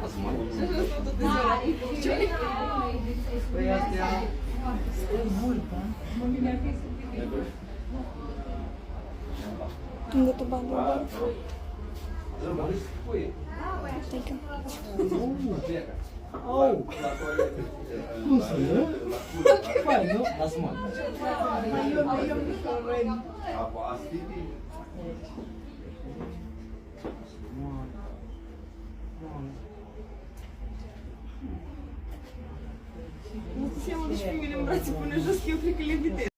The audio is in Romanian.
Asuma. Păi astea sunt mult, da? Unde tu bani? Au! Cum să nu? Păi, nu? Asuma. Nu se seamă, deci pe mine în brațe pune jos, că eu cred că le evitez.